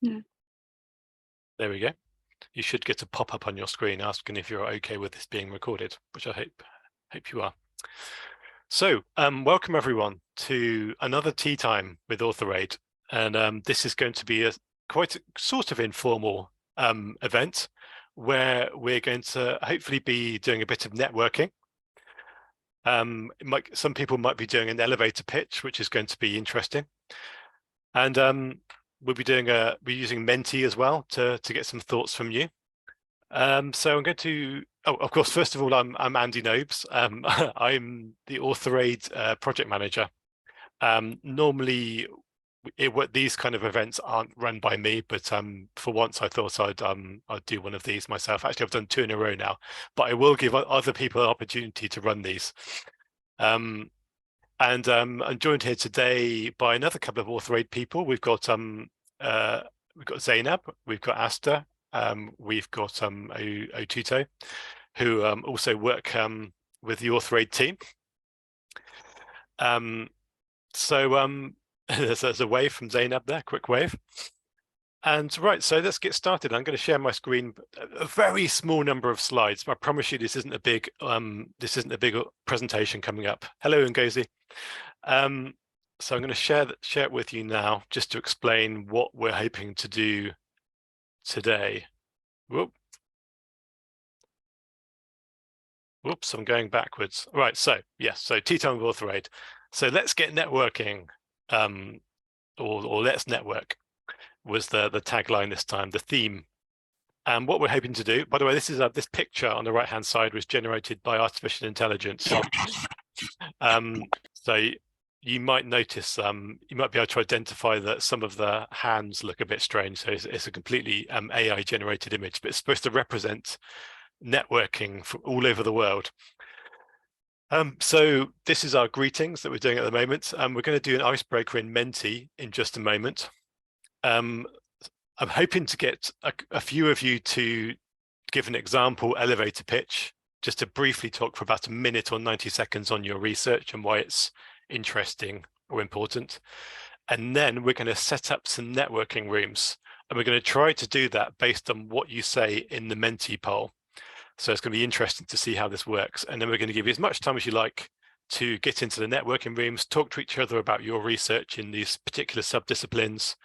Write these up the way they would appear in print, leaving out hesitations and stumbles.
Yeah. There we go. You should get a pop-up on your screen asking if you're okay with this being recorded, which I hope you are. So welcome everyone to another tea time with AuthorAID. And this is going to be a quite sort of informal event where we're going to hopefully be doing a bit of networking. Some people might be doing an elevator pitch, which is going to be interesting. And we'll be using Menti as well to get some thoughts from you. So I'm going to, of course, first of all, I'm Andy Nobes. I'm the AuthorAID project manager. Normally, these kind of events aren't run by me, but for once I thought I'd do one of these myself. Actually, I've done 2 in a row now, but I will give other people an opportunity to run these. I'm joined here today by another couple of AuthorAID people. We've got Zainab, we've got Asta, we've got Otuto, who also work with the AuthorAID team. So there's a wave from Zainab there, quick wave. And right, so let's get started. I'm going to share my screen, a very small number of slides. I promise you this isn't a big presentation coming up. Hello, Ngozi. So I'm going to share it with you now, just to explain what we're hoping to do today. Whoops, I'm going backwards. Right, so yes, so tea time with AuthorAID. So let's get networking, or let's network was the tagline this time, the theme. And what we're hoping to do, by the way, this is this picture on the right-hand side was generated by artificial intelligence. So you might notice, you might be able to identify that some of the hands look a bit strange. So it's a completely AI generated image, but it's supposed to represent networking from all over the world. So this is our greetings that we're doing at the moment. We're going to do an icebreaker in Menti in just a moment. I'm hoping to get a few of you to give an example elevator pitch, just to briefly talk for about a minute or 90 seconds on your research and why it's interesting or important. And then we're going to set up some networking rooms, and we're going to try to do that based on what you say in the Menti poll. So it's going to be interesting to see how this works. And then we're going to give you as much time as you like to get into the networking rooms, talk to each other about your research in these particular subdisciplines.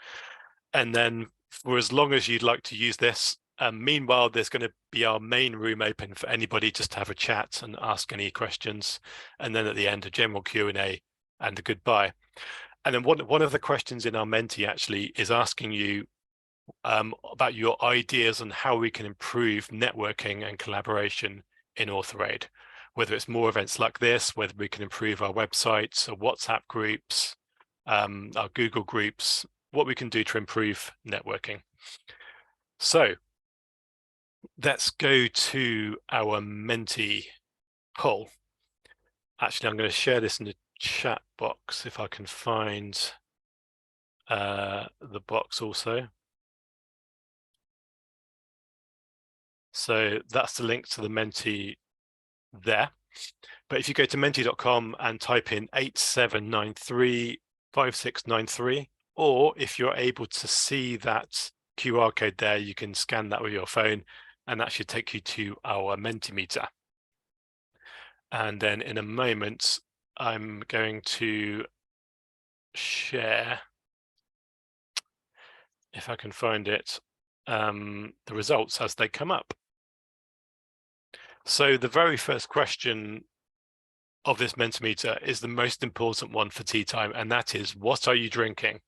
And then for as long as you'd like to use this, meanwhile, there's going to be our main room open for anybody just to have a chat and ask any questions. And then at the end, a general Q&A and a goodbye. And then one of the questions in our Menti actually is asking you about your ideas on how we can improve networking and collaboration in AuthorAID, whether it's more events like this, whether we can improve our websites or WhatsApp groups, our Google groups, what we can do to improve networking. So let's go to our Menti poll. Actually, I'm going to share this in the chat box if I can find the box also. So that's the link to the Menti there. But if you go to menti.com and type in 87935693, or if you're able to see that QR code there, you can scan that with your phone, and that should take you to our Mentimeter. And then in a moment, I'm going to share, if I can find it, the results as they come up. So the very first question of this Mentimeter is the most important one for tea time, and that is, what are you drinking?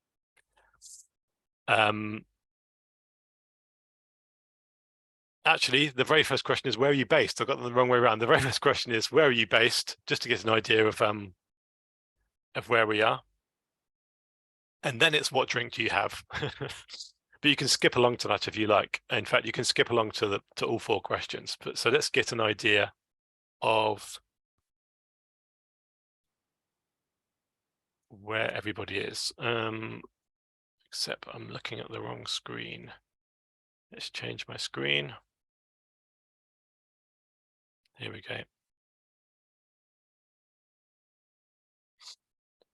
Actually, the very first question is, where are you based? I got them the wrong way around. The very first question is, where are you based? Just to get an idea of where we are. And then it's, what drink do you have? But you can skip along to that if you like. In fact, you can skip along to all 4 questions. But so let's get an idea of where everybody is. Except I'm looking at the wrong screen. Let's change my screen. Here we go.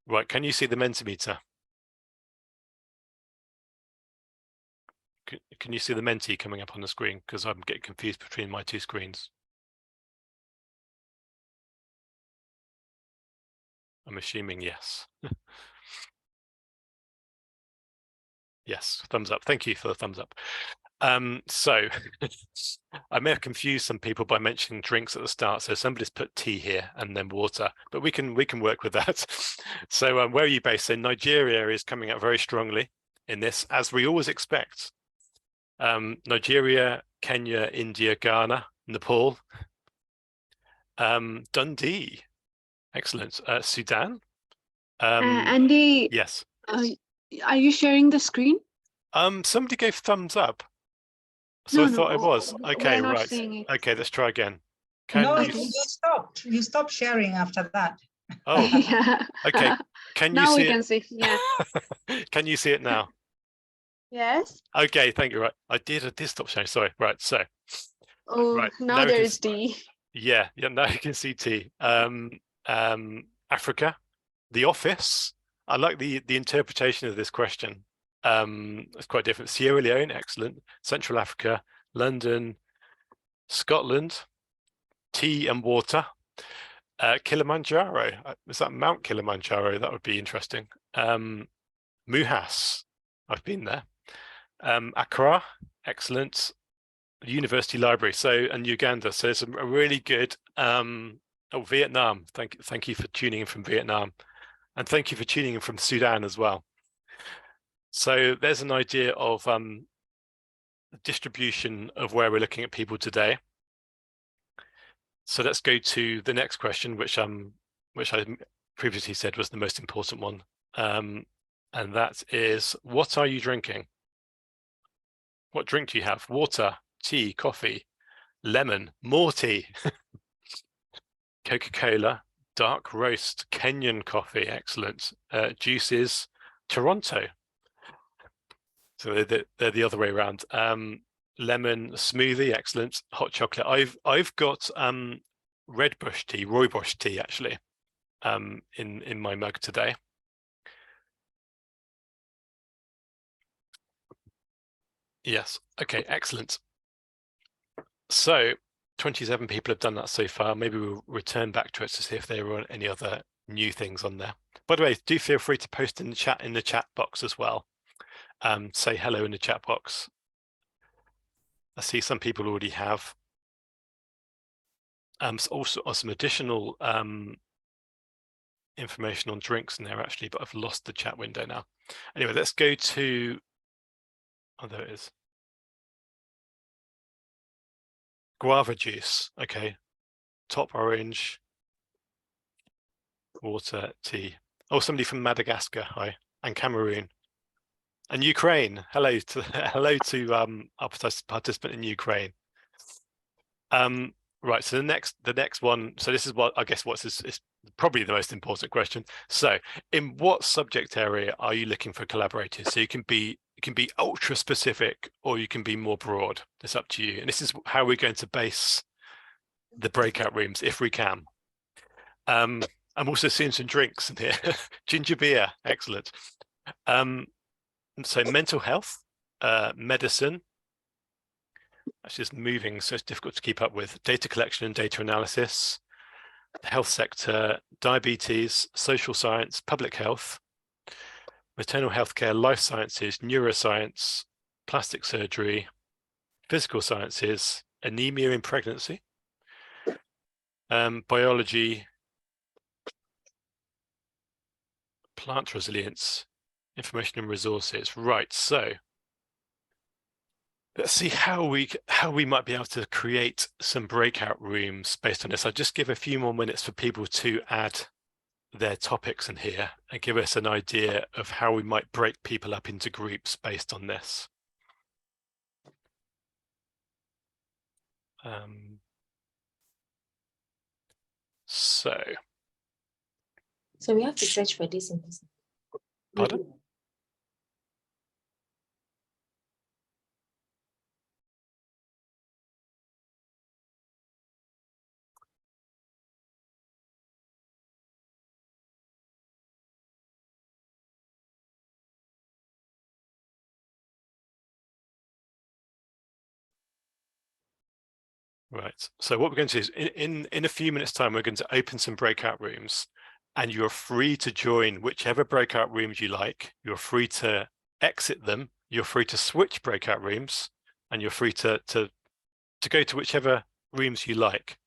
Right, can you see the Mentimeter? Can you see the Menti coming up on the screen? Because I'm getting confused between my two screens. I'm assuming yes. Yes, thumbs up. Thank you for the thumbs up. So I may have confused some people by mentioning drinks at the start. So somebody's put tea here and then water, but we can work with that. So where are you based? So Nigeria is coming out very strongly in this, as we always expect. Nigeria, Kenya, India, Ghana, Nepal, Dundee, excellent. Sudan, Andy, yes. are you sharing the screen? Somebody gave thumbs up. So No, I no, thought it was. Okay, we're not right. seeing it. Okay, let's try again. No, Can you stopped. You stopped sharing after that. Oh, Yeah. okay. Can you Now see we it? can see. Yeah. Can you see it now? Yes. Okay, thank you. Right. I did stop sharing. Sorry. Right. So, Oh, right. now we there can is D. yeah, now you can see T. Africa, The Office. I like the interpretation of this question. It's quite different. Sierra Leone, excellent. Central Africa, London, Scotland, tea and water. Kilimanjaro. Is that Mount Kilimanjaro? That would be interesting. Muhas. I've been there. Accra, excellent. University Library. So, and Uganda. So it's a really good. Oh, Vietnam. Thank you for tuning in from Vietnam, and thank you for tuning in from Sudan as well. So there's an idea of distribution of where we're looking at people today. So let's go to the next question, which I previously said was the most important one, and that is, what are you drinking? What drink do you have? Water, tea, coffee, lemon, more tea, Coca-Cola, dark roast, Kenyan coffee, excellent. Juices, Toronto. So they're the other way around. Lemon smoothie, excellent. Hot chocolate. I've got red bush tea, rooibos tea actually, in my mug today. Yes. Okay. Excellent. So 27 people have done that so far. Maybe we'll return back to it to see if there were any other new things on there. By the way, do feel free to post in the chat box as well. Say hello in the chat box. I see some people already have. Also some additional information on drinks in there actually, but I've lost the chat window now. Anyway, let's go to, oh, there it is. Guava juice, okay. Top orange, water, tea. Oh, somebody from Madagascar, hi, and Cameroon. And Ukraine, hello to our participant in Ukraine. Right, so the next one, so this is what I guess is probably the most important question. So in what subject area are you looking for collaborators? So you can be ultra specific or you can be more broad. It's up to you. And this is how we're going to base the breakout rooms if we can. I'm also seeing some drinks in here. Ginger beer, excellent. So mental health, medicine. That's just moving, so it's difficult to keep up with. Data collection and data analysis, the health sector, diabetes, social science, public health, maternal healthcare, life sciences, neuroscience, plastic surgery, physical sciences, anemia in pregnancy, biology, plant resilience, information and resources. Right, so let's see how we might be able to create some breakout rooms based on this. I'll just give a few more minutes for people to add their topics in here and give us an idea of how we might break people up into groups based on this. So we have to search for this in this. Pardon? Right. So what we're going to do is in a few minutes time, we're going to open some breakout rooms, and you're free to join whichever breakout rooms you like. You're free to exit them. You're free to switch breakout rooms, and you're free to go to whichever rooms you like.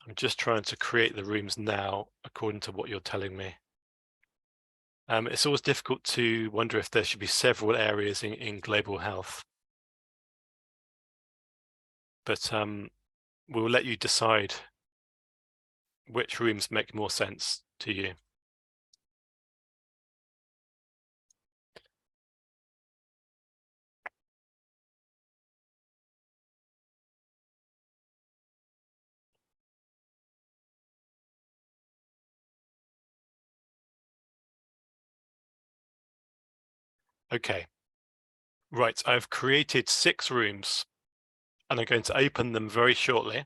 I'm just trying to create the rooms now according to what you're telling me. It's always difficult to wonder if there should be several areas in global health. But we'll let you decide which rooms make more sense to you. Okay, right, I've created 6 rooms and I'm going to open them very shortly.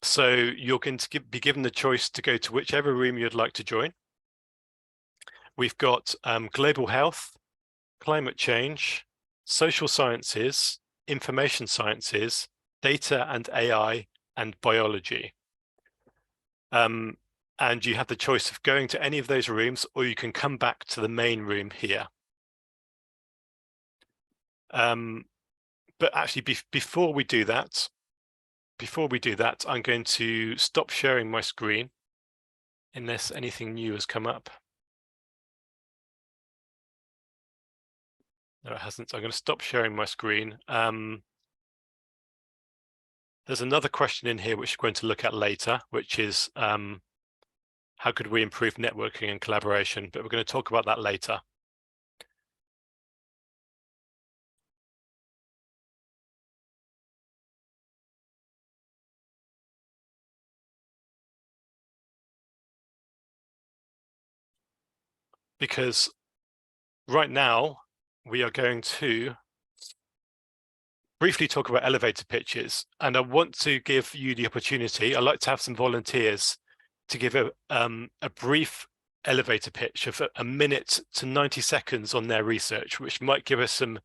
So you're going to be given the choice to go to whichever room you'd like to join. We've got global health, climate change, social sciences, information sciences, data and AI, and biology. And you have the choice of going to any of those rooms, or you can come back to the main room here. But actually, before we do that, I'm going to stop sharing my screen unless anything new has come up. No, it hasn't. I'm going to stop sharing my screen. There's another question in here which we're going to look at later, which is how could we improve networking and collaboration? But we're going to talk about that later. Because right now we are going to briefly talk about elevator pitches, and I want to give you the opportunity. I'd like to have some volunteers to give a brief elevator pitch of a minute to 90 seconds on their research, which might give us some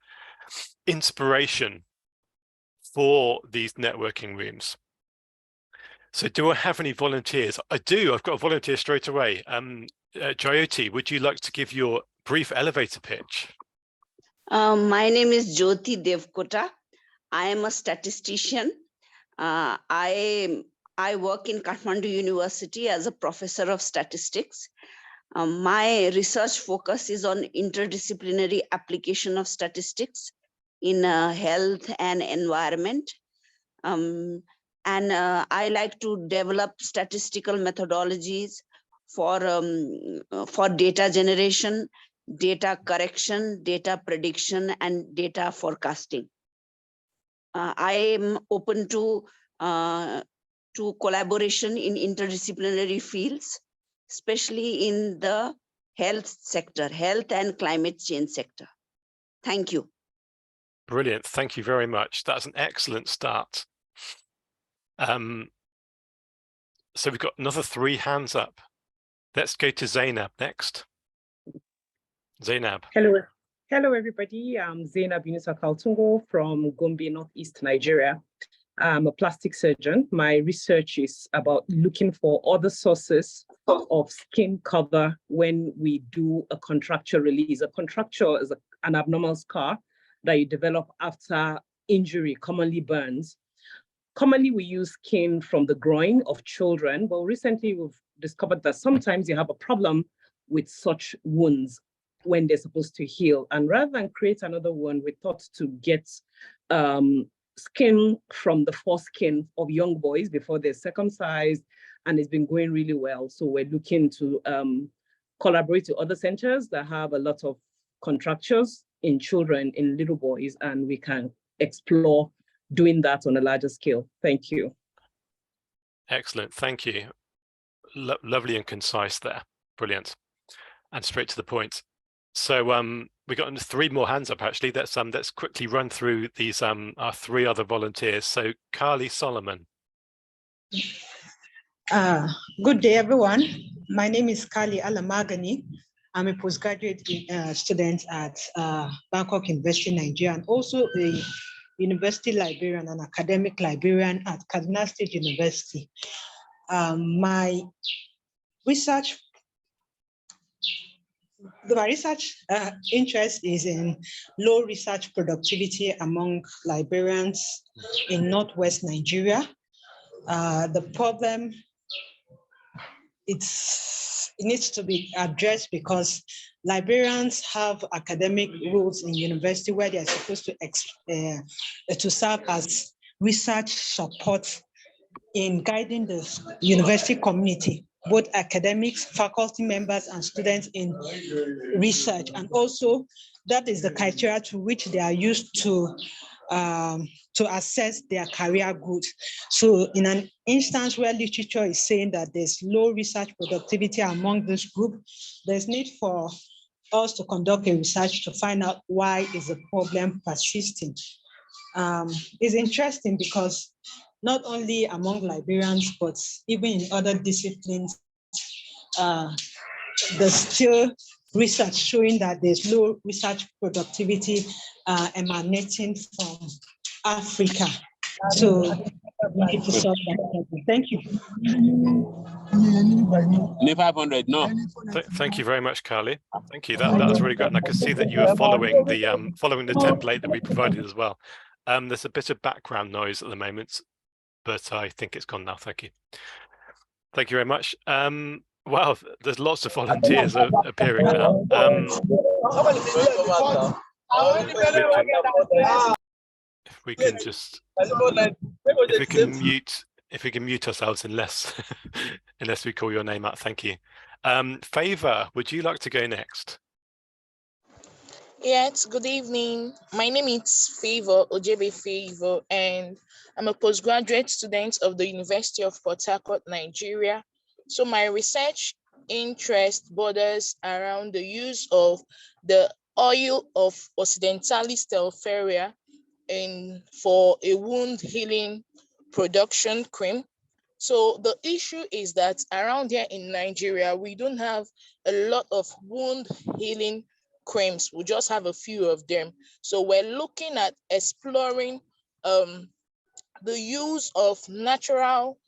inspiration for these networking rooms. So do I have any volunteers? I do. I've got a volunteer straight away. Jyoti, would you like to give your brief elevator pitch? My name is Jyoti Devkota. I am a statistician. I work in Kathmandu University as a professor of statistics. My research focus is on interdisciplinary application of statistics in health and environment. I like to develop statistical methodologies for data generation, data correction, data prediction, and data forecasting. I am open to collaboration in interdisciplinary fields, especially in the health sector, health and climate change sector. Thank you. Brilliant. Thank you very much. That's an excellent start. So we've got another 3 hands up. Let's go to Zainab next. Zainab. Hello, everybody. I'm Zainab Yunusa Kaltungo from Gombe, Northeast Nigeria. I'm a plastic surgeon. My research is about looking for other sources of skin cover when we do a contracture release. A contracture is an abnormal scar that you develop after injury, commonly burns. Commonly, we use skin from the groin of children, but recently we've discovered that sometimes you have a problem with such wounds when they're supposed to heal. And rather than create another one, we thought to get skin from the foreskin of young boys before they're circumcised, and it's been going really well. So we're looking to collaborate with other centers that have a lot of contractures in children, in little boys, and we can explore doing that on a larger scale. Thank you. Excellent, thank you. Lovely and concise there, brilliant. And straight to the point. So we got 3 more hands up actually. Let's quickly run through these our 3 other volunteers. So Carly Solomon. Good day, everyone. My name is Carly Alamagani. I'm a postgraduate student at Bangkok University, Nigeria, and also a university librarian and academic librarian at Kaduna State University. My research interest is in low research productivity among librarians in Northwest Nigeria. The problem, it needs to be addressed because librarians have academic roles in university where they are supposed to serve as research support in guiding the university community, both academics, faculty members, and students in research. And also, that is the criteria to which they are used to assess their career growth. So in an instance where literature is saying that there's low research productivity among this group, there's need for us to conduct a research to find out why is the problem persisting. It's interesting because not only among librarians, but even in other disciplines, there's still research showing that there's low research productivity emanating from Africa. So we need to solve that problem. Thank you. 500, no. Thank you very much, Carly. Thank you. That was really good, and I could see that you were following the template that we provided as well. There's a bit of background noise at the moment, but I think it's gone now. Thank you. Thank you very much. Wow, there's lots of volunteers appearing now. If we can just, if we can mute ourselves unless unless we call your name out. Thank you. Favor, would you like to go next? Yes, good evening. My name is Favor Ojebe Favor, and I'm a postgraduate student of the University of Port Harcourt, Nigeria. So my research interest borders around the use of the oil of Occidentalis Telferia for a wound healing production cream. So the issue is that around here in Nigeria, we don't have a lot of wound healing creams. We just have a few of them. So we're looking at exploring the use of natural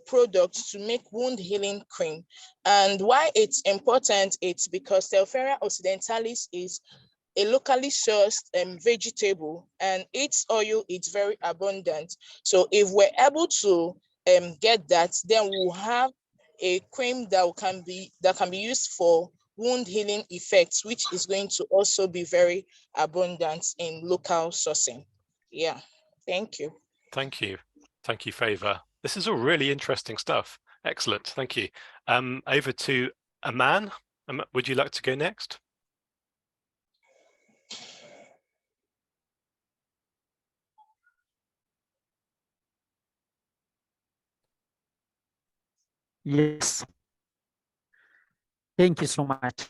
products to make wound healing cream. And why it's important, it's because Telferia occidentalis is a locally sourced vegetable, and its oil is very abundant. So if we're able to get that, then we'll have a cream that can be used for wound healing effects, which is going to also be very abundant in local sourcing. Yeah, thank you. Thank you. Thank you, Favor. This is all really interesting stuff. Excellent. Thank you. Over to Aman. Would you like to go next? Yes. Thank you so much.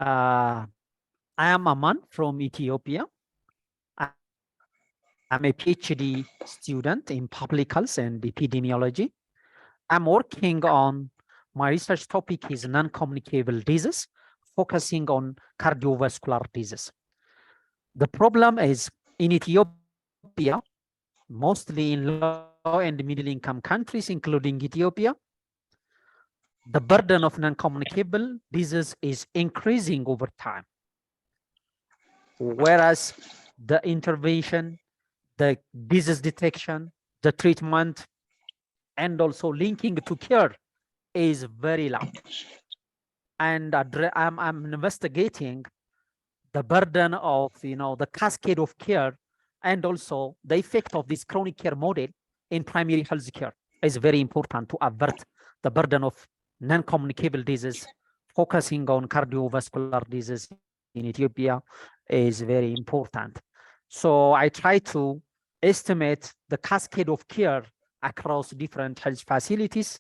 I am Aman from Ethiopia. I'm a PhD student in public health and epidemiology. I'm working on, my research topic is non-communicable disease, focusing on cardiovascular disease. The problem is in Ethiopia, mostly in low and middle income countries, including Ethiopia, the burden of non-communicable disease is increasing over time. Whereas the intervention, the disease detection, the treatment, and also linking to care is very low. And I'm investigating the burden of, the cascade of care, and also the effect of this chronic care model in primary health care is very important to avert the burden of non-communicable disease. Focusing on cardiovascular disease in Ethiopia is very important. So I try to estimate the cascade of care across different health facilities,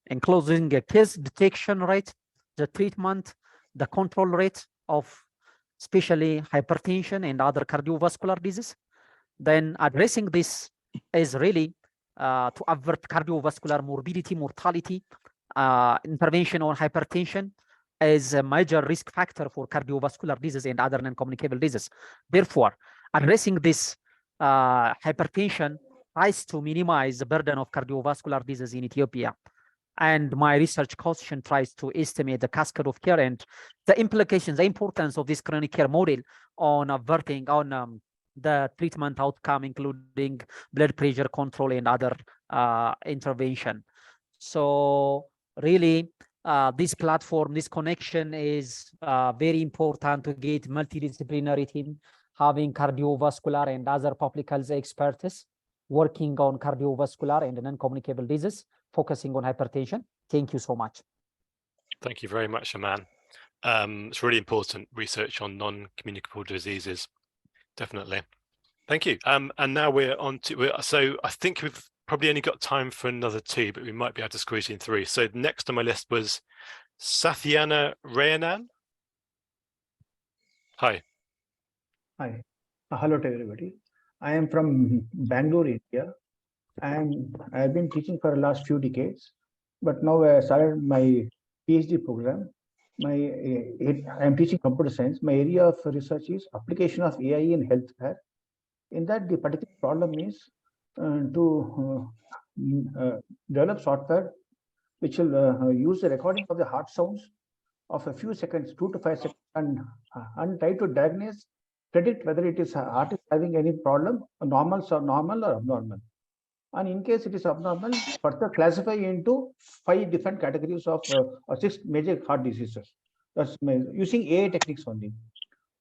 including a case detection rate, the treatment, the control rate of especially hypertension and other cardiovascular disease. Then addressing this is really to avert cardiovascular morbidity, mortality, intervention on hypertension, is a major risk factor for cardiovascular disease and other non-communicable diseases. Therefore, addressing this hypertension tries to minimize the burden of cardiovascular disease in Ethiopia. And my research question tries to estimate the cascade of care and the implications, the importance of this chronic care model on averting the treatment outcome, including blood pressure control and other intervention. So really, this platform, this connection is very important to get multidisciplinary team, having cardiovascular and other public health experts working on cardiovascular and non-communicable disease, focusing on hypertension. Thank you so much. Thank you very much, Aman. It's really important research on non-communicable diseases, definitely. Thank you. And now we're on to, so I think we've probably only got time for another two, but we might be able to squeeze in three. So next on my list was Sathiana Rayanan. Hi. Hi. Hello to everybody. I am from Bangalore, India, and I've been teaching for the last few decades, but now I started my PhD program. I am teaching computer science. My area of research is application of AI in healthcare. In that, the particular problem is to develop software which will use the recording of the heart sounds of a few seconds, 2 to 5 seconds, and try to diagnose, predict whether it is heart is having any problem, normal or abnormal. And in case it is abnormal, further classify into 5 different categories of 6 major heart diseases. That's using AI techniques only.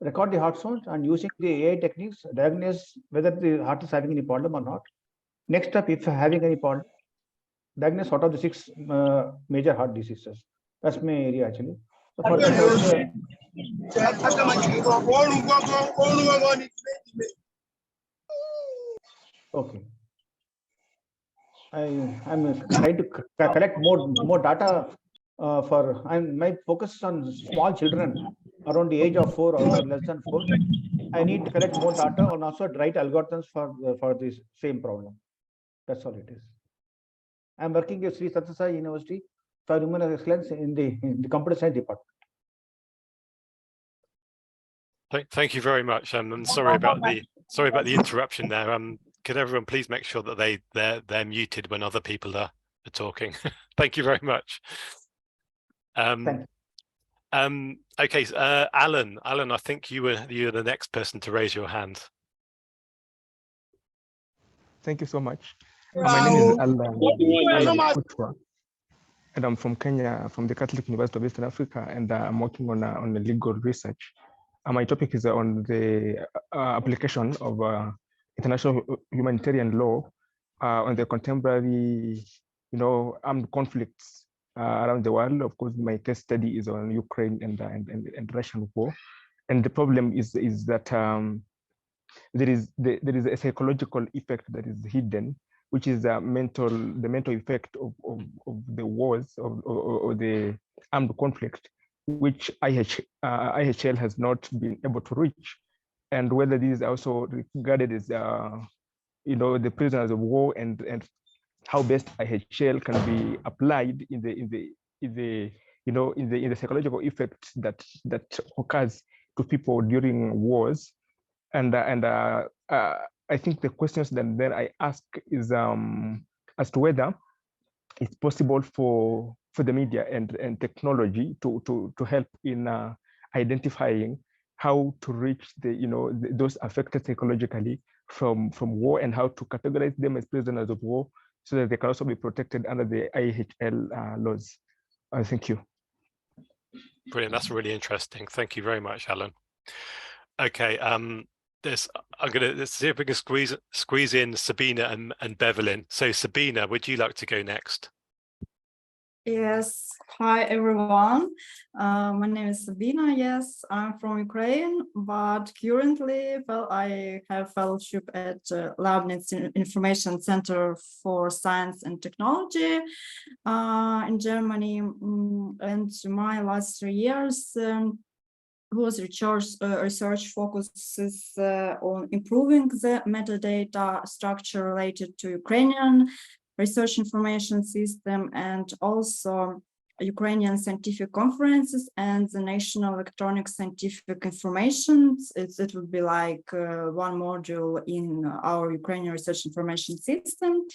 Record the heart sounds and using the AI techniques, diagnose whether the heart is having any problem or not. Next step, if having any problem, diagnose what are the 6 major heart diseases. That's my area actually. So for that, okay. I'm trying to collect more data my focus is on small children around the age of 4 or less than 4. I need to collect more data and also write algorithms for this same problem. That's all it is. I'm working at Sri Sathya Sai University for Human Excellence in the computer science department. Thank you very much. I'm sorry about the interruption there. Could everyone please make sure that they're muted when other people are talking? Thank you very much. Thank you. Okay, Alan, I think you were the next person to raise your hand. Thank you so much. My name is Alan, and I'm from Kenya, from the Catholic University of Eastern Africa, and I'm working on the legal research. My topic is on the application of international humanitarian law on the contemporary, armed conflicts around the world. Of course, my case study is on Ukraine and Russian war, and the problem is that there is a psychological effect that is hidden, which is the mental effect of the wars or the armed conflict, which IHL has not been able to reach, and whether this is also regarded as the prisoners of war and how best IHL can be applied in the psychological effect that occurs to people during wars, and I think the questions that then I ask is as to whether it's possible for the media and technology to help in identifying how to reach those affected psychologically from war, and how to categorize them as prisoners of war so that they can also be protected under the IHL laws. Thank you. Brilliant. That's really interesting. Thank you very much, Alan. Okay. Let's see if we can squeeze in Sabina and Bevelyn. So Sabina, would you like to go next? Yes. Hi, everyone. My name is Sabina. Yes, I'm from Ukraine, but currently, I have fellowship at Leibniz Information Center for Science and Technology in Germany. And my last 3 years whose research focuses on improving the metadata structure related to Ukrainian research information system, and also Ukrainian scientific conferences and the National Electronic Scientific Information. It would be like one module in our Ukrainian Research Information System.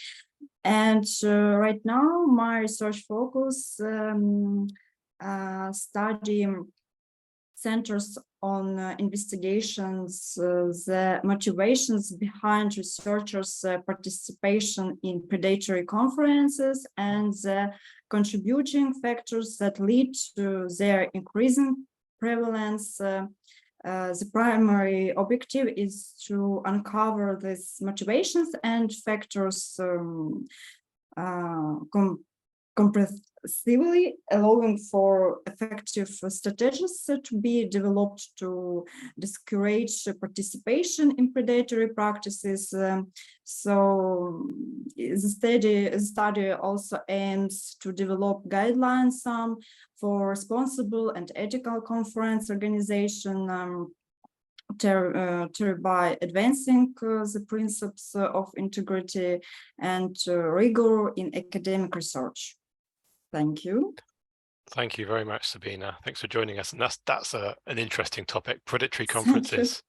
And right now, my research focus study centers on investigations, the motivations behind researchers' participation in predatory conferences and the contributing factors that lead to their increasing prevalence. The primary objective is to uncover these motivations and factors comprehensively, allowing for effective strategies to be developed to discourage participation in predatory practices. So the study also aims to develop guidelines for responsible and ethical conference organization, thereby advancing the principles of integrity and rigor in academic research. Thank you. Thank you very much, Sabina. Thanks for joining us. And that's an interesting topic, predatory conferences.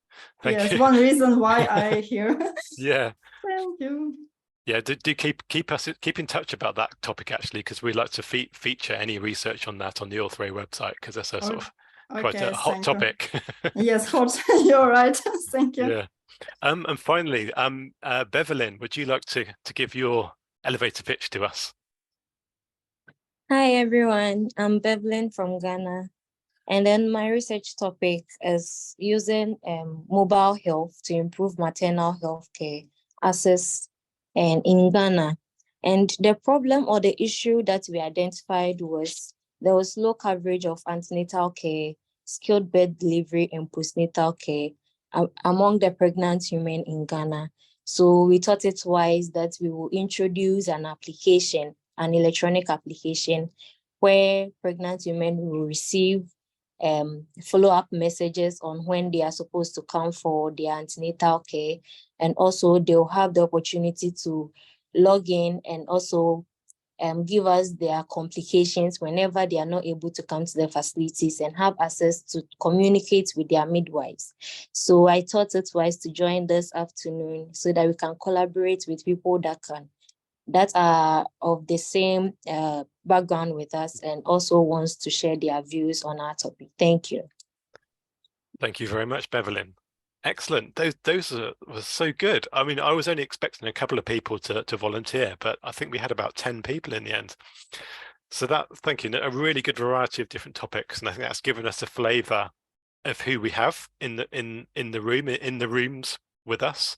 Thank you. One reason why I here. Yeah. Thank you. Yeah, do keep in touch about that topic actually, because we'd like to feature any research on that on the AuthorAID website, because that's a sort of quite a hot topic. Yes, hot. You're right. Thank you. Yeah. And finally, Bevelyn, would you like to give your elevator pitch to us? Hi everyone, I'm Bevelyn from Ghana, and then my research topic is using mobile health to improve maternal health care access and in Ghana. And the problem or the issue that we identified was there was low coverage of antenatal care, skilled birth delivery and postnatal care among the pregnant women in Ghana. So we thought it wise that we will introduce an application, an electronic application, where pregnant women will receive follow-up messages on when they are supposed to come for their antenatal care. And also they'll have the opportunity to log in and also give us their complications whenever they are not able to come to the facilities, and have access to communicate with their midwives. So I thought it wise to join this afternoon so that we can collaborate with people that are of the same background with us and also wants to share their views on our topic. Thank you. Thank you very much, Bevelyn. Excellent. Those were so good. I mean, I was only expecting a couple of people to volunteer, but I think we had about 10 people in the end. So thank you. A really good variety of different topics, and I think that's given us a flavour of who we have in the rooms with us.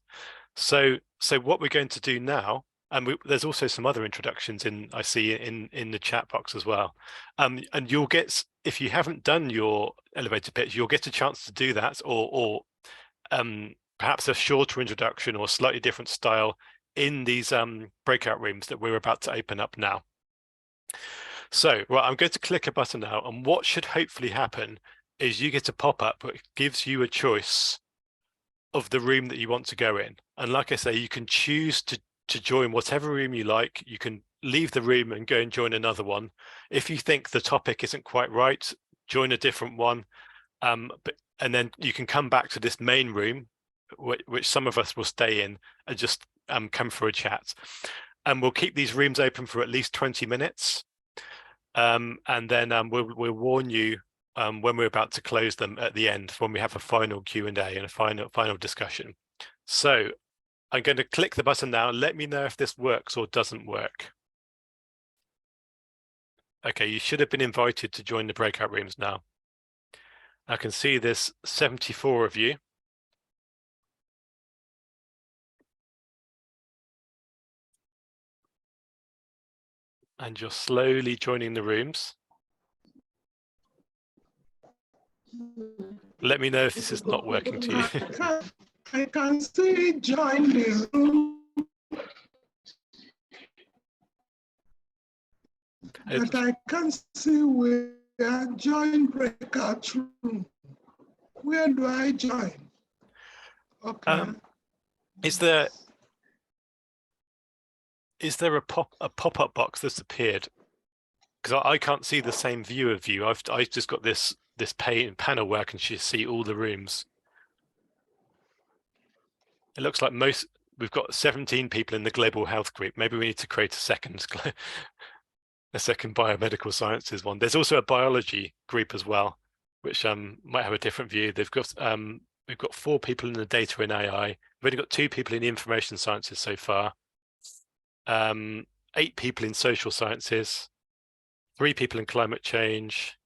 So what we're going to do now. And there's also some other introductions I see in the chat box as well. And you'll get, if you haven't done your elevator pitch, you'll get a chance to do that, or perhaps a shorter introduction or slightly different style in these breakout rooms that we're about to open up now. So, right, I'm going to click a button now, and what should hopefully happen is you get a pop-up that gives you a choice of the room that you want to go in. And like I say, you can choose to join whatever room you like. You can leave the room and go and join another one. If you think the topic isn't quite right, join a different one. And then you can come back to this main room, which some of us will stay in, and just come for a chat. And we'll keep these rooms open for at least 20 minutes. And then we'll warn you when we're about to close them at the end, when we have a final Q&A and a final discussion. So I'm going to click the button now. Let me know if this works or doesn't work. Okay, you should have been invited to join the breakout rooms now. I can see there's 74 of you. And you're slowly joining the rooms. Let me know if this is not working to you. I can see join the room. But I can't see where join breakout room. Where do I join? Okay. Is there a pop-up box that's appeared? because I can't see the same view of you. I've just got this panel where I can see all the rooms. It looks like we've got 17 people in the global health group. Maybe we need to create a second biomedical sciences one. There's also a biology group as well, which might have a different view. We've got 4 people in the data and AI. We've only got 2 people in the information sciences so far. 8 people in social sciences, 3 people in climate change.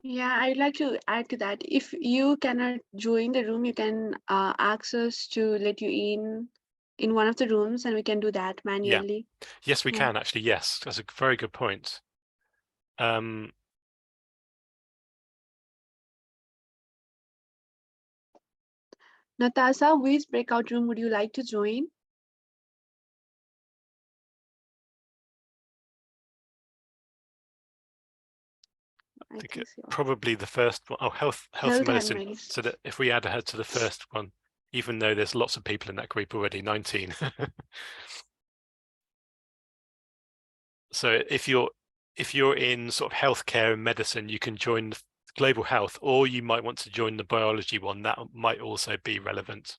Yeah, I'd like to add to that. If you cannot join the room, you can ask us to let you in one of the rooms, and we can do that manually. Yeah. Yes, we can actually. Yes, that's a very good point. Natasha, which breakout room would you like to join? I think so. Probably the first one. Oh, health and medicine. So that if we add her to the first one, even though there's lots of people in that group already, 19. So if you're in sort of healthcare and medicine, you can join global health, or you might want to join the biology one. That might also be relevant.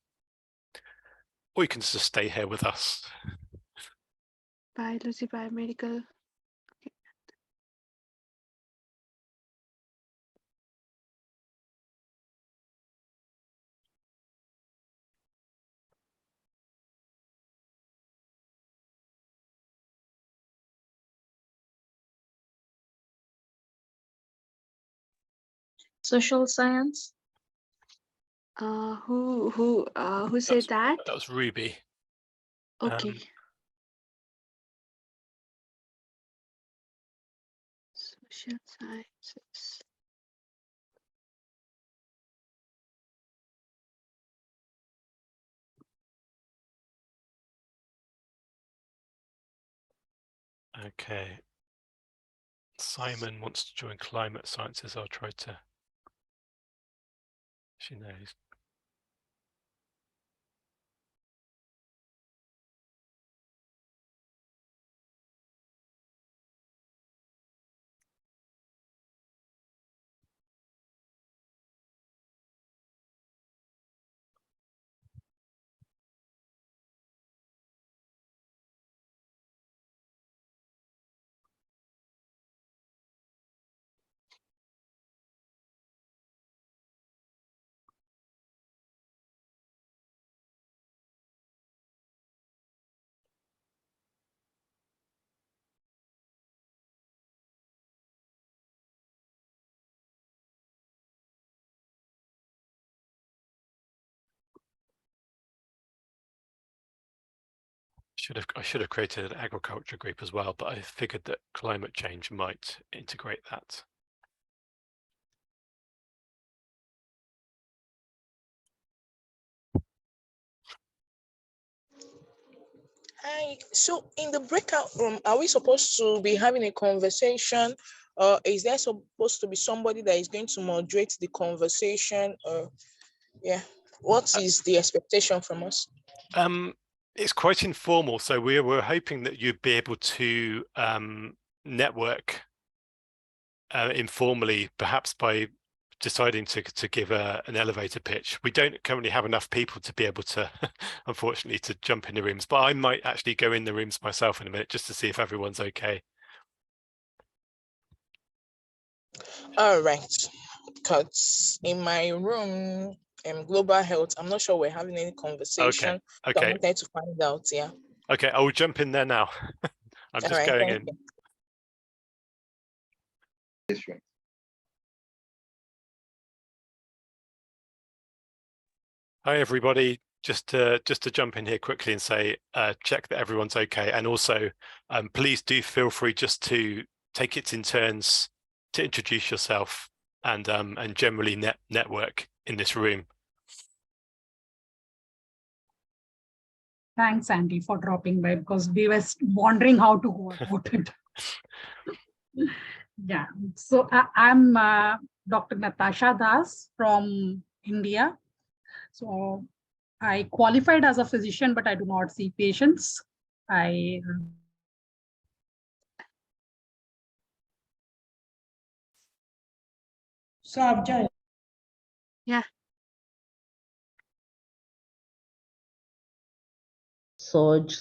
Or you can just stay here with us. Biology, biomedical. Social science. Who said that? That was Ruby. Okay. Social sciences. Okay. Simon wants to join climate sciences. I'll try to. She knows. I should have created an agriculture group as well, but I figured that climate change might integrate that. Hi. So in the breakout room, are we supposed to be having a conversation, or is there supposed to be somebody that is going to moderate the conversation? Or yeah, what is the expectation from us? It's quite informal, so we were hoping that you'd be able to network informally, perhaps by deciding to give an elevator pitch. We don't currently have enough people to be able to, unfortunately, to jump in the rooms, but I might actually go in the rooms myself in a minute just to see if everyone's okay. All right, because in my room, global health, I'm not sure we're having any conversation. Okay. So I wanted to find out. Yeah. Okay, I will jump in there now. I'm just going in. Hi everybody. Just to jump in here quickly and say check that everyone's okay, and also please do feel free just to take it in turns to introduce yourself and generally network in this room. Thanks, Andy, for dropping by, because we were wondering how to go about it. Yeah, so I'm Dr. Natasha Das from India. So I qualified as a physician, but I do not see patients. I So I've joined. Yeah. Surge,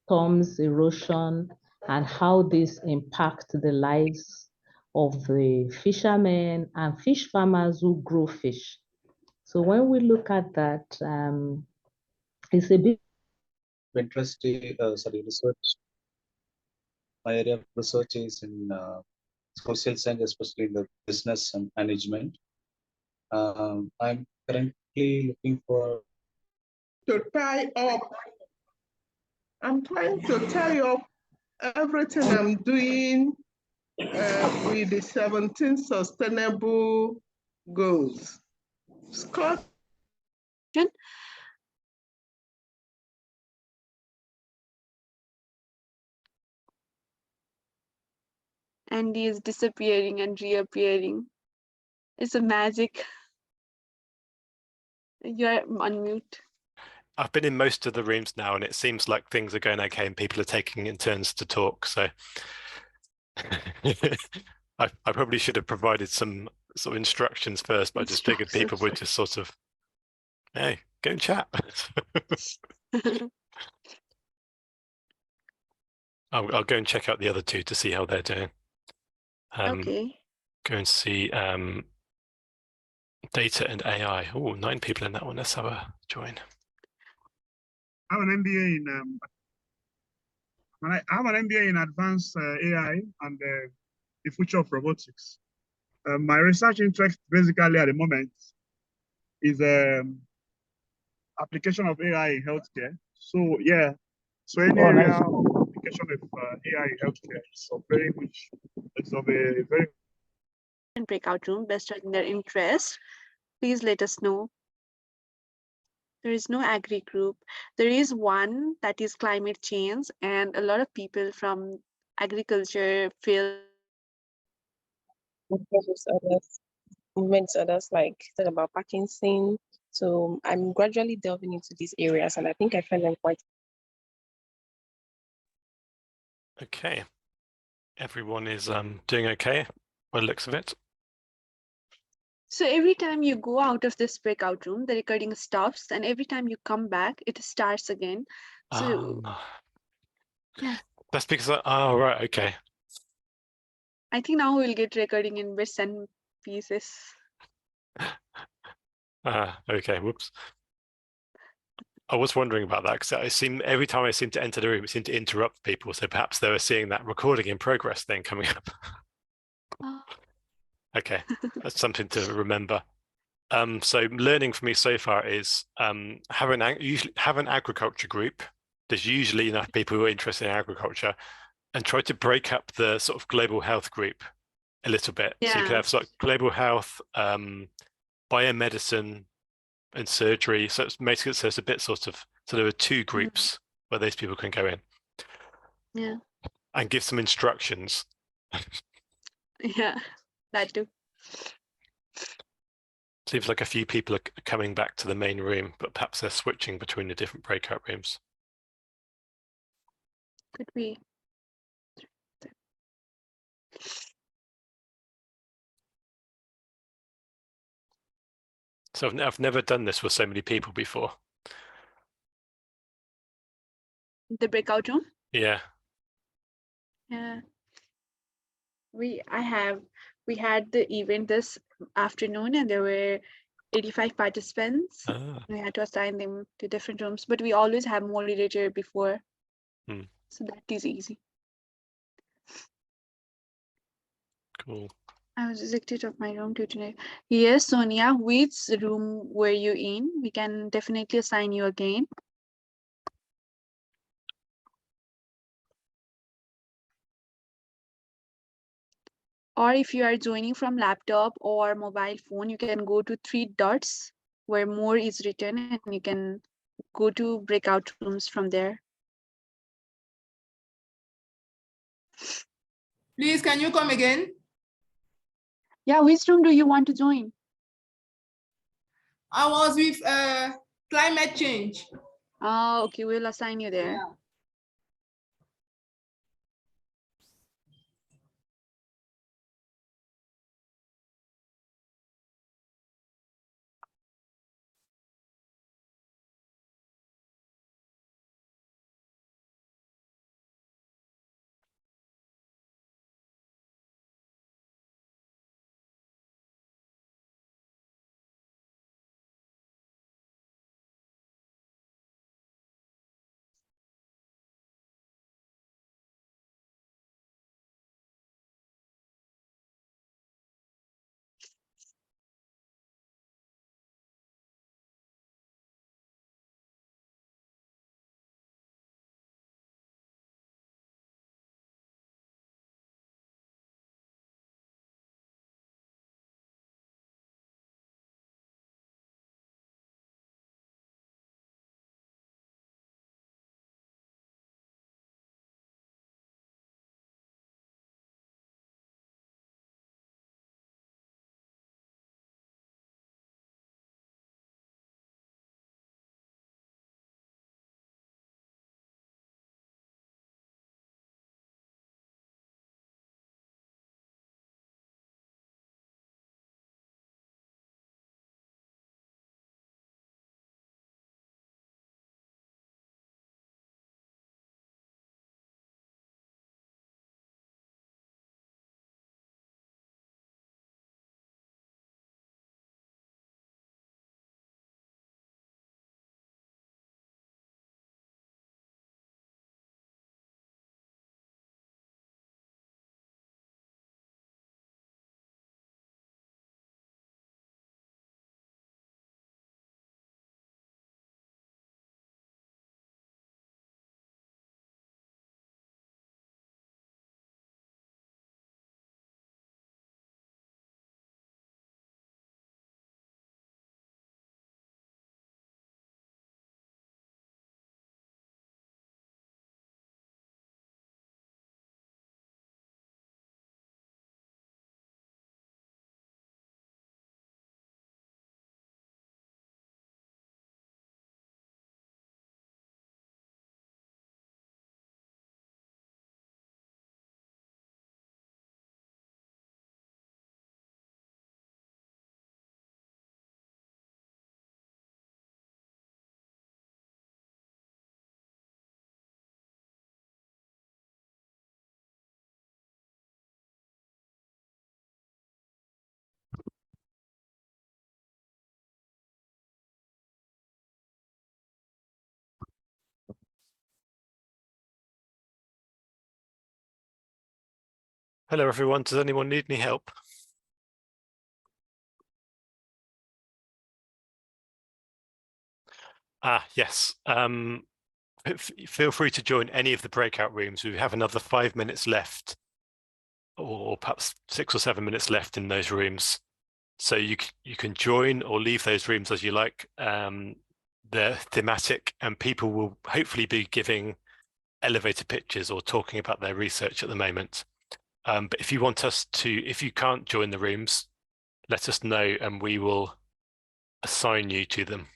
storms, erosion, and how this impacts the lives of the fishermen and fish farmers who grow fish. So when we look at that, it's a bit research. My area of research is in social science, especially in the business and management. I'm currently looking for to tie up. I'm trying to tie up everything I'm doing with the 17 sustainable goals. Scott. Andy is disappearing and reappearing. It's a magic. You're on mute. I've been in most of the rooms now, and it seems like things are going okay, and people are taking in turns to talk. So I probably should have provided some sort of instructions first, but I just figured people would just sort of, hey, go and chat. I'll go and check out the other two to see how they're doing. Okay. Go and see data and AI. Oh, 9 people in that one. Let's have a join. I have an MBA in I have an MBA in advanced AI and the future of robotics. My research interest basically at the moment is application of AI in healthcare. So yeah, so any area nice. of application of AI in healthcare is of very much, it's of a very breakout room based on their interest. Please let us know. There is no agri group. There is one that is climate change, and a lot of people from agriculture field. Others like talk about Parkinson. So I'm gradually delving into these areas, and I think I find them quite. Okay, everyone is doing okay by the looks of it. So every time you go out of this breakout room, the recording stops, and every time you come back, it starts again. So yeah, that's because oh right, okay. I think now we'll get recording in bits and pieces. Okay, whoops. I was wondering about that because every time I seem to enter the room, it seemed to interrupt people. So perhaps they were seeing that recording in progress thing coming up. Okay, that's something to remember. So learning for me so far is have an agriculture group. There's usually enough people who are interested in agriculture, and try to break up the sort of global health group a little bit. Yeah. So you can have sort of global health, biomedicine, and surgery. So it makes it so it's a bit sort of, so there are 2 groups where those people can go in. Yeah. And give some instructions. Yeah, that too. Seems like a few people are coming back to the main room, but perhaps they're switching between the different breakout rooms. Could be. So I've never done this with so many people before. The breakout room? Yeah. Yeah. We had the event this afternoon, and there were 85 participants. We had to assign them to different rooms, but we always have moderator before. So that is easy. Cool. I was rejected of my room today. Yes, Sonia, which room were you in? We can definitely assign you again. Or if you are joining from laptop or mobile phone, you can go to 3 dots where more is written, and you can go to breakout rooms from there. Please, can you come again? Yeah, which room do you want to join? I was with climate change. Oh, okay, we'll assign you there. Yeah. Hello, everyone. Does anyone need any help? Yes. Feel free to join any of the breakout rooms. We have another 5 minutes left, or perhaps 6 or 7 minutes left in those rooms. So you can join or leave those rooms as you like. They're thematic, and people will hopefully be giving elevator pitches or talking about their research at the moment. But if you want us to, if you can't join the rooms, let us know and we will assign you to them.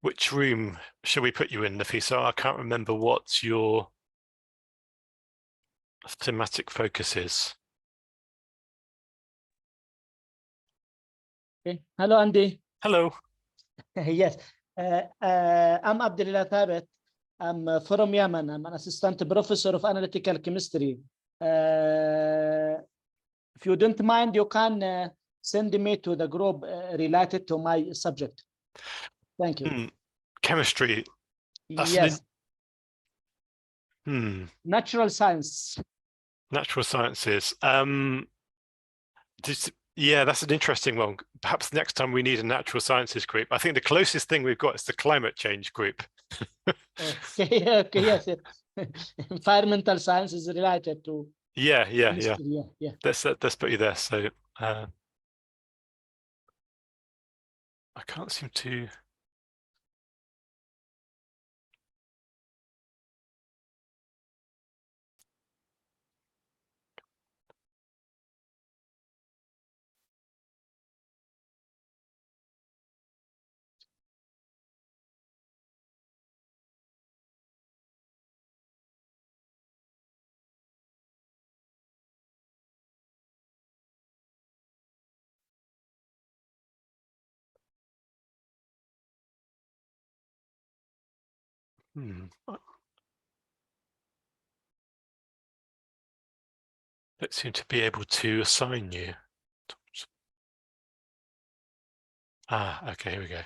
Which room shall we put you in, Nafisa? I can't remember what your thematic focus is. Okay. Hello, Andy. Hello. Yes, I'm Abdullah Thabit. I'm from Yemen. I'm an assistant professor of analytical chemistry. If you don't mind, you can send me to the group related to my subject. Thank you. Chemistry. Yes. Natural science. Natural sciences. Yeah, that's an interesting one. Perhaps next time we need a natural sciences group. I think the closest thing we've got is the climate change group. Okay, yes. Environmental science is related to. Yeah. Yeah. Let's put you there. So I can't seem to. Don't seem to be able to assign you. Okay, here we go.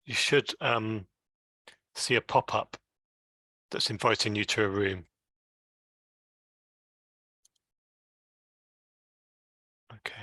You should see a pop-up that's inviting you to a room. Okay.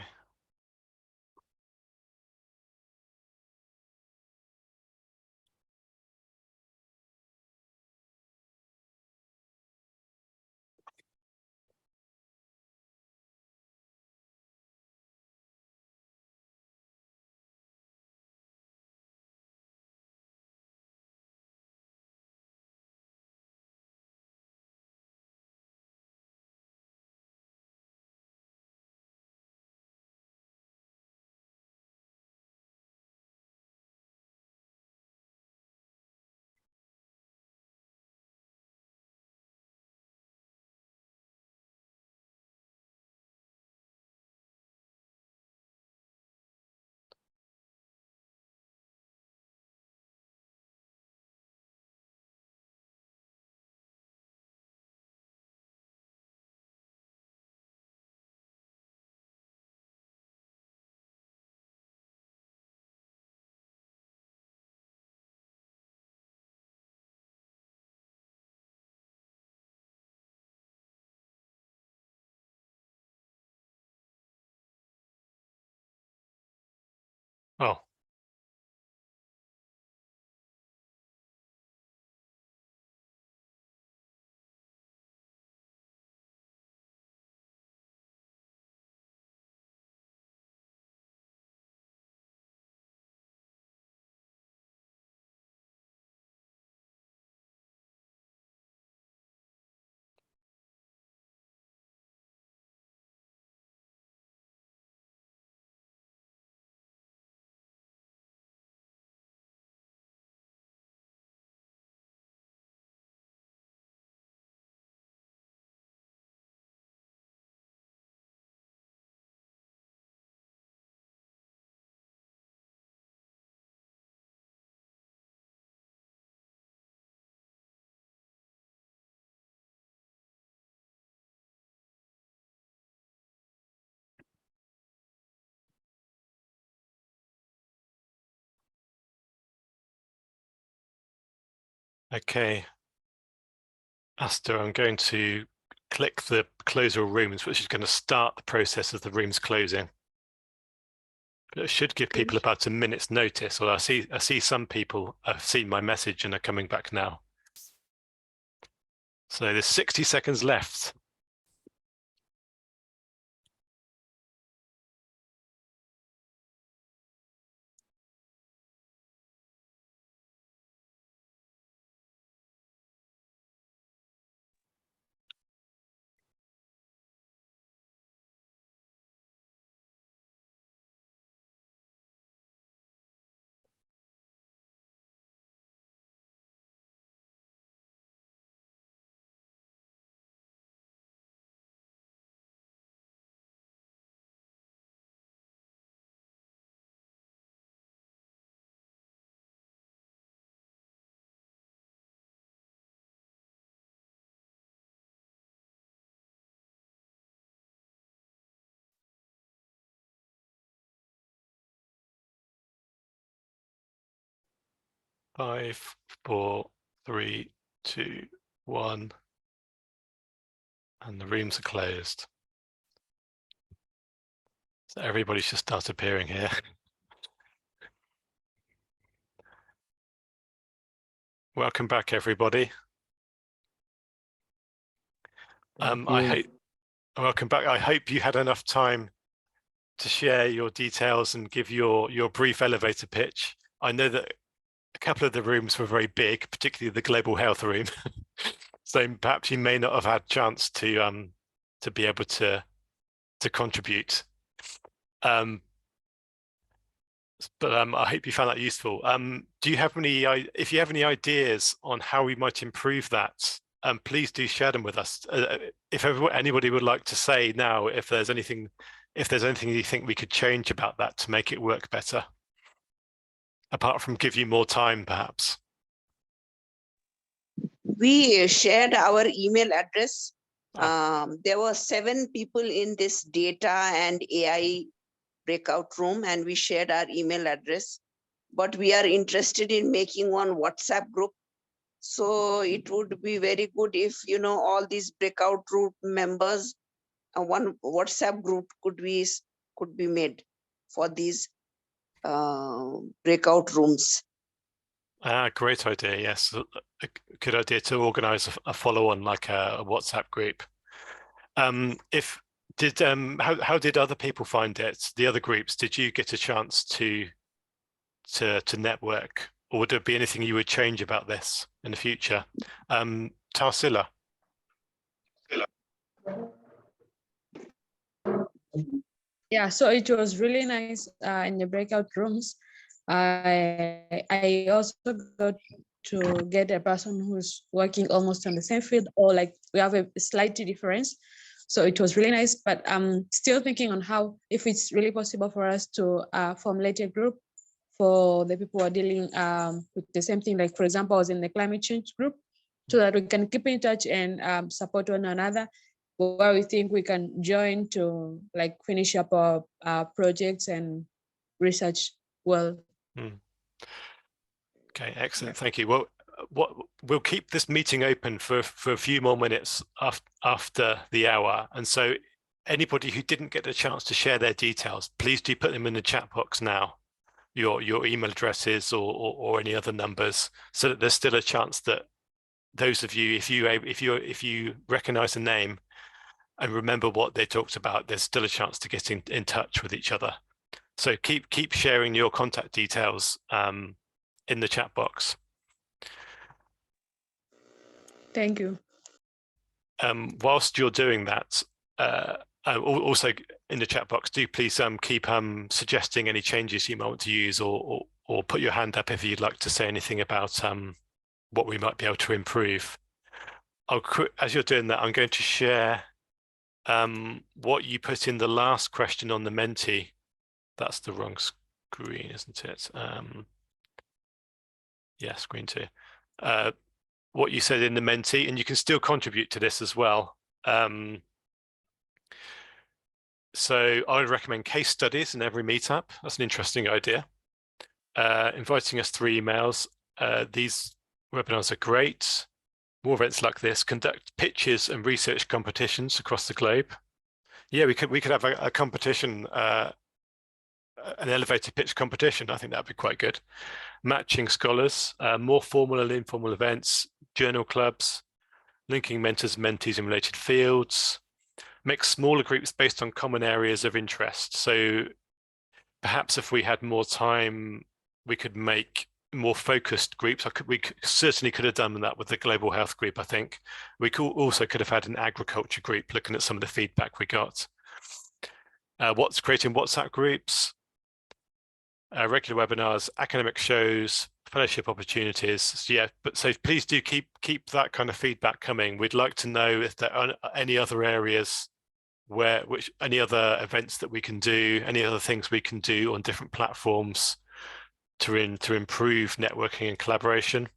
Oh. Okay. Asta, I'm going to click the close all rooms, which is going to start the process of the rooms closing. But it should give people about a minute's notice. Well, I see some people have seen my message and are coming back now. So there's 60 seconds left. Five, 4, 3, 2, 1. And the rooms are closed. So everybody should start appearing here. Welcome back, everybody. Welcome back. I hope you had enough time to share your details and give your brief elevator pitch. I know that a couple of the rooms were very big, particularly the global health room. So perhaps you may not have had a chance to be able to contribute. But I hope you found that useful. Do you have any? If you have any ideas on how we might improve that, please do share them with us. If anybody would like to say now, if there's anything you think we could change about that to make it work better, apart from give you more time, perhaps. We shared our email address. There were 7 people in this data and AI breakout room, and we shared our email address. But we are interested in making one WhatsApp group. So it would be very good if, all these breakout group members, one WhatsApp group could be made for these breakout rooms. Great idea. Yes, a good idea to organize a follow-on, like a WhatsApp group. How did other people find it? The other groups, did you get a chance to network, or would there be anything you would change about this in the future? Tarsila. Yeah, so it was really nice in the breakout rooms. I also got to get a person who's working almost on the same field, or like we have a slight difference. So it was really nice, but I'm still thinking on how, if it's really possible for us to formulate a group for the people who are dealing with the same thing. Like, for example, I was in the climate change group, so that we can keep in touch and support one another, where we think we can join to like finish up our projects and research well. Okay, excellent. Thank you. Well, we'll keep this meeting open for a few more minutes after the hour. And so anybody who didn't get the chance to share their details, please do put them in the chat box now, your email addresses or any other numbers, so that there's still a chance that those of you, if you recognize the name and remember what they talked about, there's still a chance to get in touch with each other. So keep sharing your contact details in the chat box. Thank you. Whilst you're doing that, also in the chat box, do please keep suggesting any changes you might want to use, or put your hand up if you'd like to say anything about what we might be able to improve. As you're doing that, I'm going to share what you put in the last question on the Menti. That's the wrong screen, isn't it? Yeah, screen 2. What you said in the Menti, and you can still contribute to this as well. So I would recommend case studies in every meetup. That's an interesting idea. Inviting us through emails. These Webinars are great. More events like this. Conduct pitches and research competitions across the globe. Yeah, we could have a competition, an elevator pitch competition. I think that'd be quite good. Matching scholars, more formal and informal events, journal clubs, linking mentors and mentees in related fields, make smaller groups based on common areas of interest. So perhaps if we had more time, we could make more focused groups. We certainly could have done that with the global health group, I think. We also could have had an agriculture group looking at some of the feedback we got. What's creating WhatsApp groups, regular webinars, academic shows, fellowship opportunities. So yeah, so please do keep that kind of feedback coming. We'd like to know if there are any other areas any other events that we can do, any other things we can do on different platforms to improve networking and collaboration.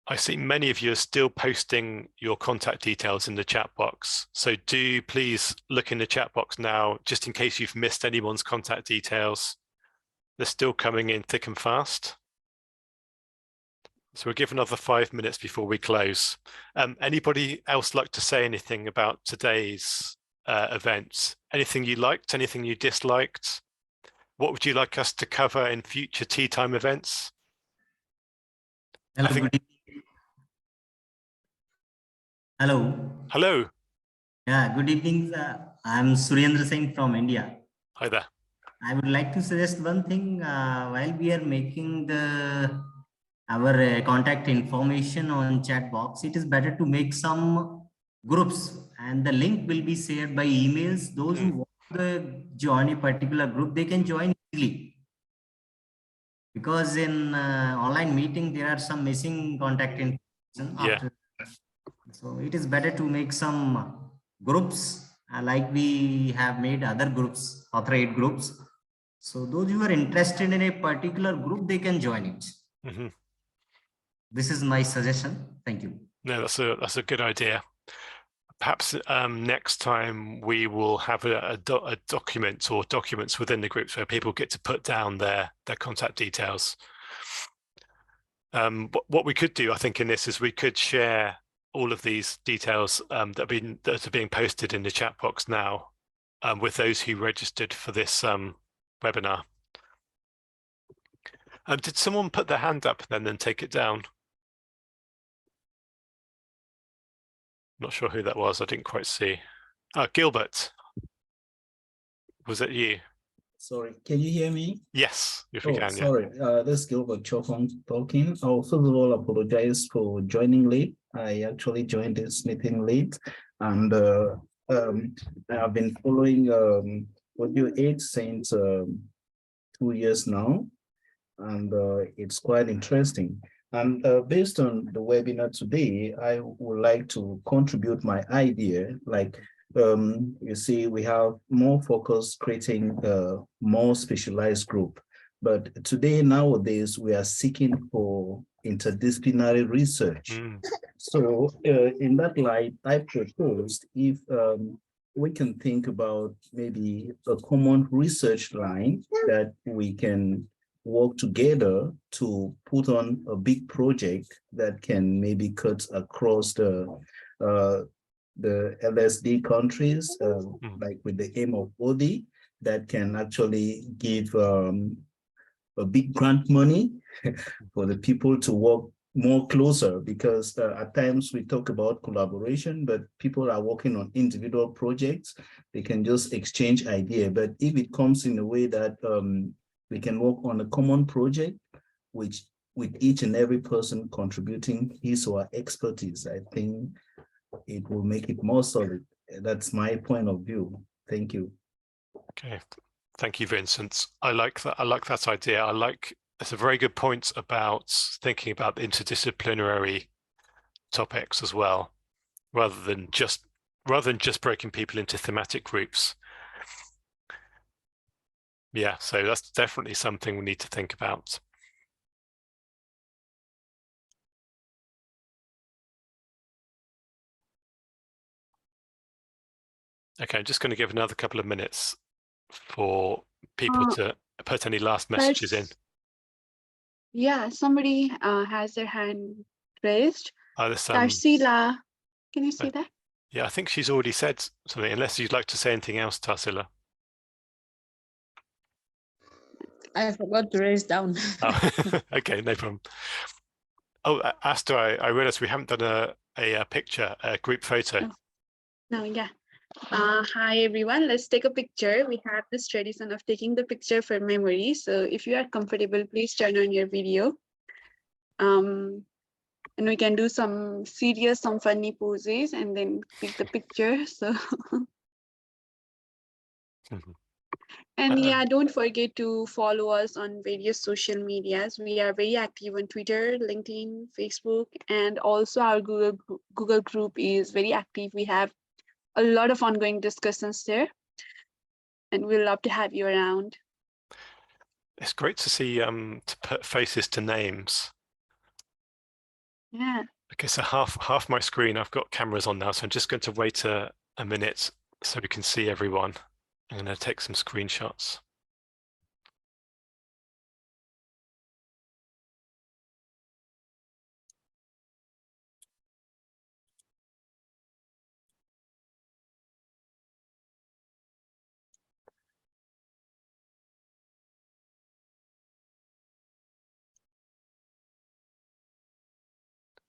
I see many of you are still posting your contact details in the chat box. So do please look in the chat box now, just in case you've missed anyone's contact details. They're still coming in thick and fast. So we'll give another 5 minutes before we close. Anybody else like to say anything about today's events? Anything you liked, anything you disliked? What would you like us to cover in future tea time events? Hello. Good evening. Hello. Hello. Yeah, good evening. I'm Surendra Singh from India. Hi there. I would like to suggest one thing. While we are making our contact information on chat box, it is better to make some groups, and the link will be shared by emails. Those who want to join a particular group, they can join easily. Because in online meeting, there are some missing contact information. Yeah. So it is better to make some groups like we have made other groups, AuthorAID groups. So those who are interested in a particular group, they can join it. Mm-hmm. This is my suggestion. Thank you. No, that's a good idea. Perhaps next time we will have a document or documents within the groups where people get to put down their contact details. What we could do, I think, in this is we could share all of these details that are being posted in the chat box now with those who registered for this webinar. Did someone put their hand up and then take it down? Not sure who that was. I didn't quite see. Gilbert, was it you? Sorry, can you hear me? Yes, if we can. Sorry, this is Gilbert Chokong talking. First of all, apologize for joining late. I actually joined this meeting late, and I've been following AuthorAID since 2 years now, and it's quite interesting. And based on the webinar today, I would like to contribute my idea. Like, you see, we have more focus creating a more specialized group. But today, nowadays, we are seeking for interdisciplinary research. So in that light, I proposed if we can think about maybe a common research line that we can work together to put on a big project that can maybe cut across the LSD countries, like with the aim of OD, that can actually give a big grant money for the people to work more closer, because at times we talk about collaboration, but people are working on individual projects. They can just exchange idea, but if it comes in a way that we can work on a common project, which with each and every person contributing his or her expertise, I think it will make it more solid. That's my point of view. Thank you. Okay, thank you, Vincent. I like that. I like that idea. It's a very good point about thinking about the interdisciplinary topics as well, rather than just breaking people into thematic groups. Yeah, so that's definitely something we need to think about. Okay, I'm just going to give another couple of minutes for people to put any last messages in. Yeah, somebody has their hand raised. There's Tarsila, can you see that? Yeah, I think she's already said something, unless you'd like to say anything else, Tarsila. I forgot to raise down. Oh, okay, no problem. Oh, Asta, I realized we haven't done a picture, a group photo. No, yeah. Hi, everyone. Let's take a picture. We have this tradition of taking the picture for memory. So if you are comfortable, please turn on your video. And we can do some serious, some funny poses, and then click the picture. So. And yeah, don't forget to follow us on various social medias. We are very active on Twitter, LinkedIn, Facebook, and also our Google group is very active. We have a lot of ongoing discussions there, and we'd love to have you around. It's great to see to put faces to names. Yeah. Okay, so half my screen I've got cameras on now, so I'm just going to wait a minute so we can see everyone. I'm going to take some screenshots.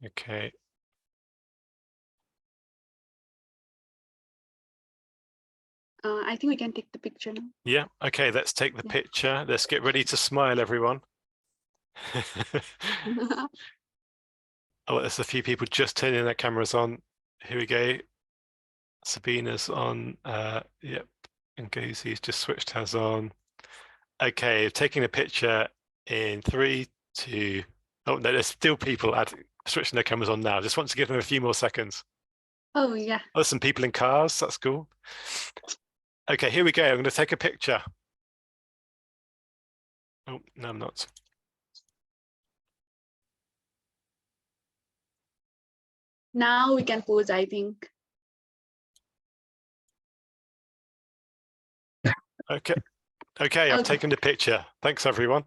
Okay. I think we can take the picture now. Yeah, okay, let's take the picture. Let's get ready to smile, everyone. Oh, there's a few people just turning their cameras on. Here we go. Sabina's on. Yep, and Gosie's just switched hers on. Okay, taking a picture in 3, 2. Oh no, there's still people switching their cameras on now. Just want to give them a few more seconds. Oh yeah. Oh, there's some people in cars. That's cool. Okay, here we go. I'm going to take a picture. Oh no, I'm not. Now we can pose, I think. Okay. Okay, I've taken the picture. Thanks, everyone.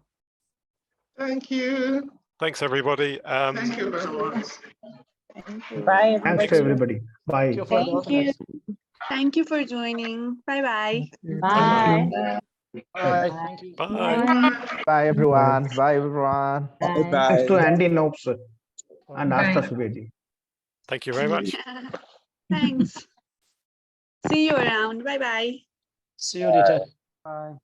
Thank you. Thanks, everybody. Thank you very much. Bye, Thanks to everybody. Bye. Thank you. Thank you for joining. Bye-bye. Bye. Bye. Thank you. Bye. Bye, everyone. Bye, everyone. Thanks to Andy Nopes and Asta Subedi. Thank you very much. Yeah. Thanks. See you around. Bye-bye. See you later. Bye.